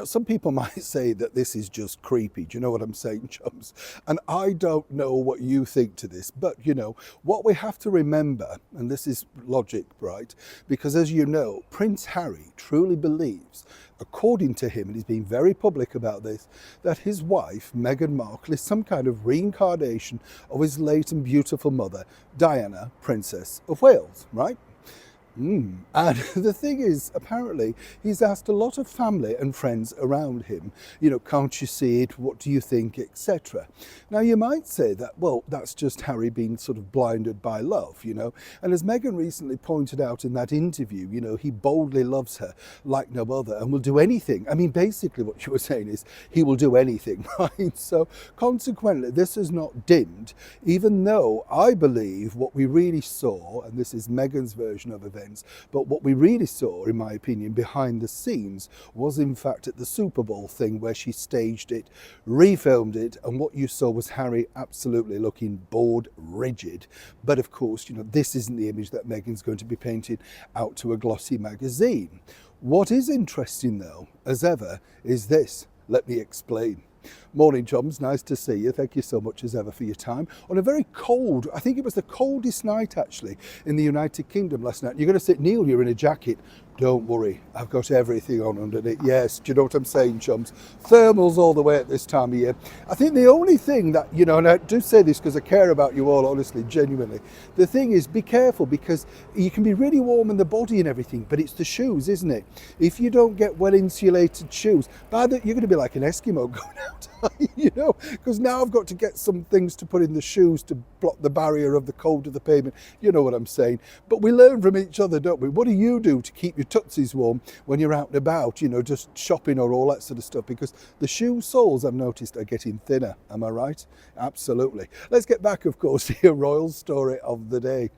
some people might say that this is just creepy. Do you know what I'm saying, chums? And I don't know what you think to this, but what we have to remember, and this is logic, right? Because as you know, Prince Harry truly believes, according to him, and he's been very public about this, that his wife, Meghan Markle, is some kind of reincarnation of his late and beautiful mother, Diana, Princess of Wales, right? And the thing is, apparently, he's asked a lot of family and friends around him, can't you see it? What do you think? Etc. Now, you might say that, well, that's just Harry being sort of blinded by love, And as Meghan recently pointed out in that interview, he boldly loves her like no other and will do anything. I mean, basically what she was saying is he will do anything, right? So consequently, this is not dimmed, even though I believe what we really saw, and this is Meghan's version of events, but what we really saw, in my opinion, behind the scenes was in fact at the Super Bowl thing where she staged it, refilmed it, and what you saw was Harry absolutely looking bored, rigid. But of course, this isn't the image that Meghan's going to be painting out to a glossy magazine. What is interesting though, as ever, is this. Let me explain. Morning, chums. Nice to see you. Thank you so much as ever for your time. On a very cold, I think it was the coldest night actually in the United Kingdom last night. You're going to sit, Neil, you're in a jacket. Don't worry, I've got everything on underneath. Yes, do you know what I'm saying, chums? Thermals all the way at this time of year. I think the only thing that, and I do say this because I care about you all, honestly, genuinely. The thing is, be careful because you can be really warm in the body and everything, but it's the shoes, isn't it? If you don't get well insulated shoes, you're going to be like an Eskimo going out, because now I've got to get some things to put in the shoes to block the barrier of the cold of the pavement. You know what I'm saying? But we learn from each other, don't we? What do you do to keep your tootsies warm when you're out and about, just shopping or all that sort of stuff? Because the shoe soles, I've noticed, are getting thinner. Am I right? Absolutely. Let's get back, of course, to your royal story of the day.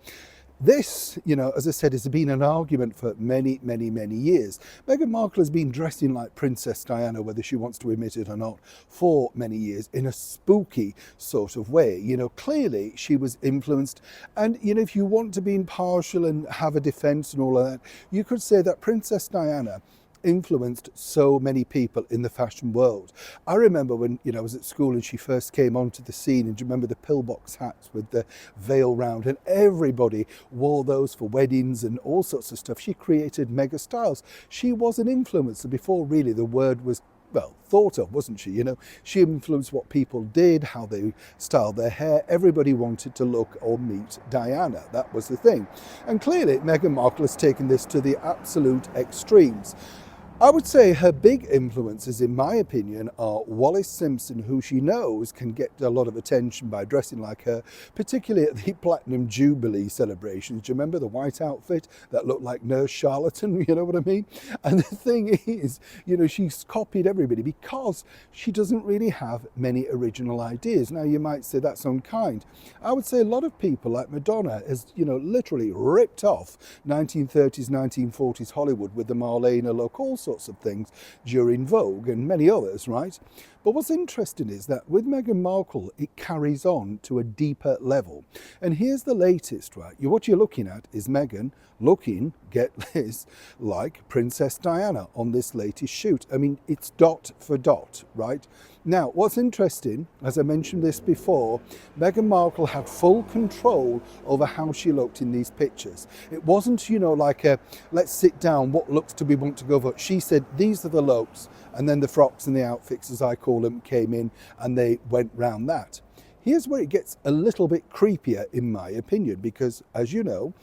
This, as I said, has been an argument for many, many, many years. Meghan Markle has been dressing like Princess Diana, whether she wants to admit it or not, for many years in a spooky sort of way. Clearly she was influenced. And, if you want to be impartial and have a defense and all of that, you could say that Princess Diana influenced so many people in the fashion world. I remember when I was at school and she first came onto the scene, and do you remember the pillbox hats with the veil round, and everybody wore those for weddings and all sorts of stuff. She created mega styles. She was an influencer before really the word was thought of, wasn't she? She influenced what people did, how they styled their hair. Everybody wanted to look or meet Diana. That was the thing. And clearly Meghan Markle has taken this to the absolute extremes. I would say her big influences, in my opinion, are Wallis Simpson, who she knows can get a lot of attention by dressing like her, particularly at the Platinum Jubilee celebrations. Do you remember the white outfit that looked like Nurse Charlatan? You know what I mean? And the thing is, she's copied everybody because she doesn't really have many original ideas. Now, you might say that's unkind. I would say a lot of people like Madonna has, literally ripped off 1930s, 1940s Hollywood with the Marlena look, all sorts of things during Vogue and many others, right? But what's interesting is that with Meghan Markle, it carries on to a deeper level. And here's the latest, right? What you're looking at is Meghan looking, get this, like Princess Diana on this latest shoot. I mean, it's dot for dot, right? Now, what's interesting, as I mentioned this before, Meghan Markle had full control over how she looked in these pictures. It wasn't, like a, let's sit down, what looks do we want to go for? She said, these are the looks, and then the frocks and the outfits, as I call them, came in and they went round that. Here's where it gets a little bit creepier, in my opinion, because, as you know,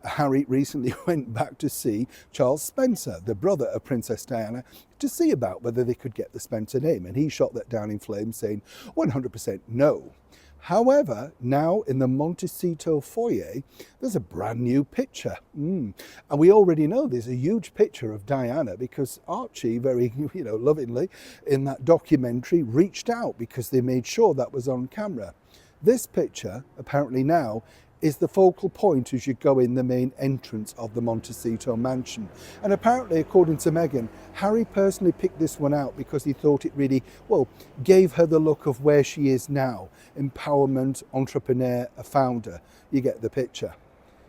Harry recently went back to see Charles Spencer, the brother of Princess Diana, to see about whether they could get the Spencer name. And he shot that down in flames, saying 100% no. However, now in the Montecito foyer, there's a brand new picture. And we already know there's a huge picture of Diana because Archie, very lovingly, in that documentary, reached out because they made sure that was on camera. This picture, apparently now, is the focal point as you go in the main entrance of the Montecito mansion. And apparently, according to Meghan, Harry personally picked this one out because he thought it really, gave her the look of where she is now. Empowerment, entrepreneur, a founder. You get the picture.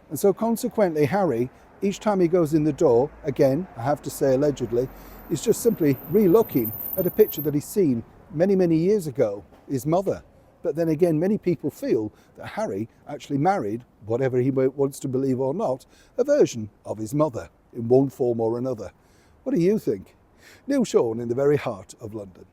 And so consequently, Harry, each time he goes in the door, again, I have to say allegedly, is just simply re-looking at a picture that he's seen many, many years ago, his mother. But then again, many people feel that Harry actually married, whatever he wants to believe or not, a version of his mother in one form or another. What do you think? Neil Sean in the very heart of London.